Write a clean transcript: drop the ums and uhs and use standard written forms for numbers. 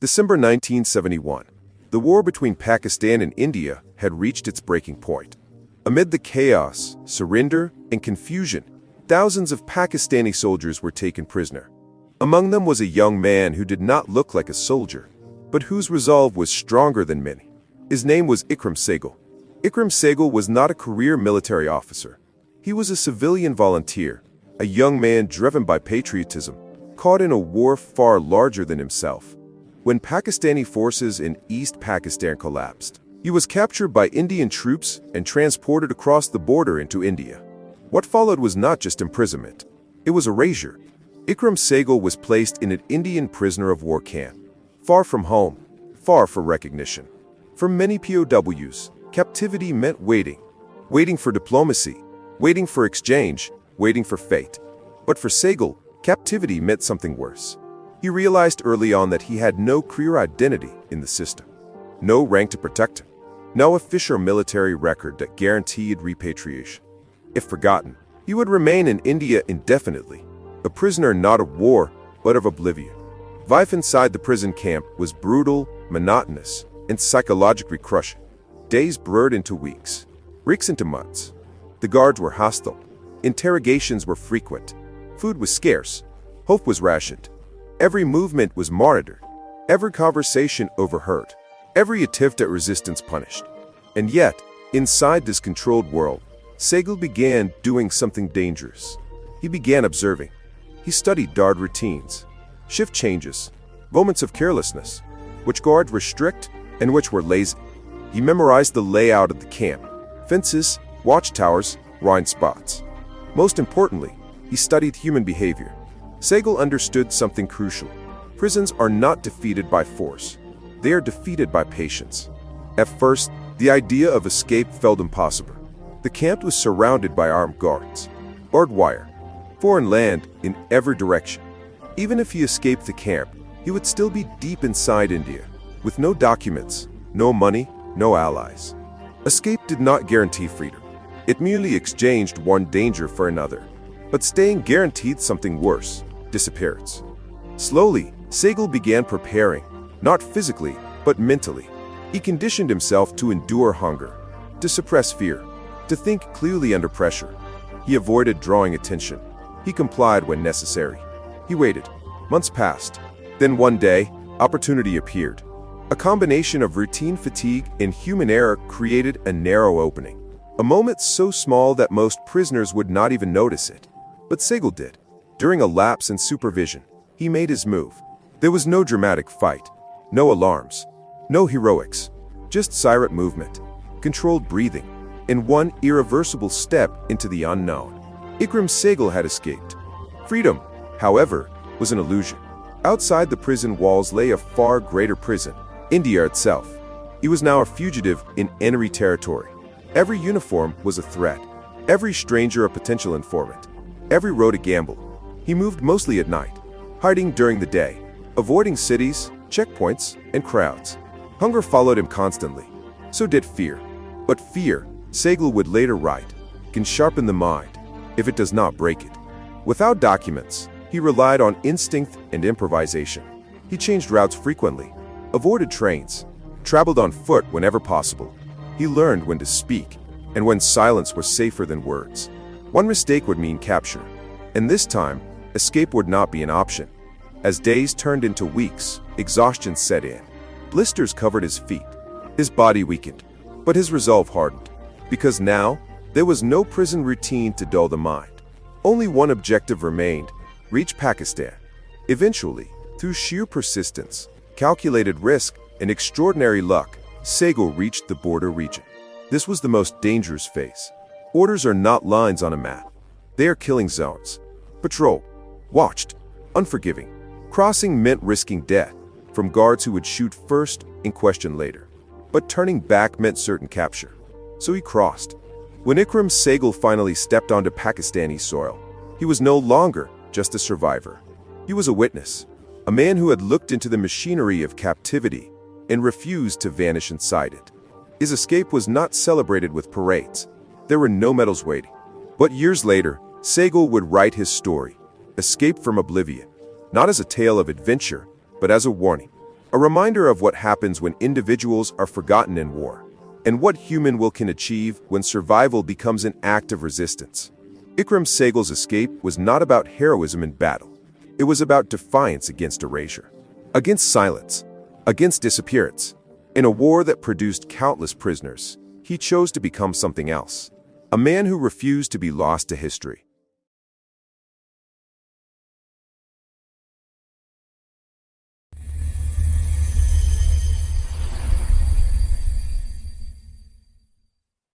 December 1971. The war between Pakistan and India had reached its breaking point. Amid the chaos, surrender, and confusion, thousands of Pakistani soldiers were taken prisoner. Among them was a young man who did not look like a soldier, but whose resolve was stronger than many. His name was Ikram Sehgal. Ikram Sehgal was not a career military officer. He was a civilian volunteer, a young man driven by patriotism, caught in a war far larger than himself. When Pakistani forces in East Pakistan collapsed, he was captured by Indian troops and transported across the border into India. What followed was not just imprisonment. It was erasure. Ikram Sehgal was placed in an Indian prisoner of war camp, far from home, far from recognition. For many POWs, captivity meant waiting. Waiting for diplomacy, waiting for exchange, waiting for fate. But for Sehgal, captivity meant something worse. He realized early on that he had no career identity in the system, no rank to protect him, no official military record that guaranteed repatriation. If forgotten, he would remain in India indefinitely, a prisoner not of war, but of oblivion. Life inside the prison camp was brutal, monotonous, and psychologically crushing. Days blurred into weeks into months. The guards were hostile. Interrogations were frequent. Food was scarce. Hope was rationed. Every movement was monitored. Every conversation overheard. Every attempt at resistance punished. And yet, inside this controlled world, Sehgal began doing something dangerous. He began observing. He studied guard routines, shift changes, moments of carelessness, which guards were strict and which were lazy. He memorized the layout of the camp, fences, watchtowers, blind spots. Most importantly, he studied human behavior. Sehgal understood something crucial. Prisons are not defeated by force. They are defeated by patience. At first, the idea of escape felt impossible. The camp was surrounded by armed guards, barbed wire, foreign land in every direction. Even if he escaped the camp, he would still be deep inside India, with no documents, no money, no allies. Escape did not guarantee freedom. It merely exchanged one danger for another. But staying guaranteed something worse, disappearance. Slowly, Sehgal began preparing, not physically, but mentally. He conditioned himself to endure hunger, to suppress fear, to think clearly under pressure. He avoided drawing attention. He complied when necessary. He waited. Months passed. Then one day, opportunity appeared. A combination of routine fatigue and human error created a narrow opening. A moment so small that most prisoners would not even notice it. But Sehgal did. During a lapse in supervision, he made his move. There was no dramatic fight, no alarms, no heroics, just silent movement, controlled breathing, and one irreversible step into the unknown. Ikram Sehgal had escaped. Freedom, however, was an illusion. Outside the prison walls lay a far greater prison, India itself. He was now a fugitive in enemy territory. Every uniform was a threat, every stranger a potential informant, every road a gamble. He moved mostly at night, hiding during the day, avoiding cities, checkpoints, and crowds. Hunger followed him constantly. So did fear. But fear, Sehgal would later write, can sharpen the mind if it does not break it. Without documents, he relied on instinct and improvisation. He changed routes frequently, avoided trains, traveled on foot whenever possible. He learned when to speak and when silence was safer than words. One mistake would mean capture, and this time, escape would not be an option. As days turned into weeks, exhaustion set in. Blisters covered his feet. His body weakened, but his resolve hardened. Because now, there was no prison routine to dull the mind. Only one objective remained: reach Pakistan. Eventually, through sheer persistence, calculated risk, and extraordinary luck, Sehgal reached the border region. This was the most dangerous phase. Borders are not lines on a map. They are killing zones. Patrol, watched, unforgiving. Crossing meant risking death, from guards who would shoot first and question later. But turning back meant certain capture. So he crossed. When Ikram Sehgal finally stepped onto Pakistani soil, he was no longer just a survivor. He was a witness, a man who had looked into the machinery of captivity and refused to vanish inside it. His escape was not celebrated with parades. There were no medals waiting. But years later, Sehgal would write his story, Escape from Oblivion, not as a tale of adventure, but as a warning. A reminder of what happens when individuals are forgotten in war, and what human will can achieve when survival becomes an act of resistance. Ikram Sehgal's Escape was not about heroism in battle. It was about defiance against erasure, against silence, against disappearance. In a war that produced countless prisoners, he chose to become something else, a man who refused to be lost to history.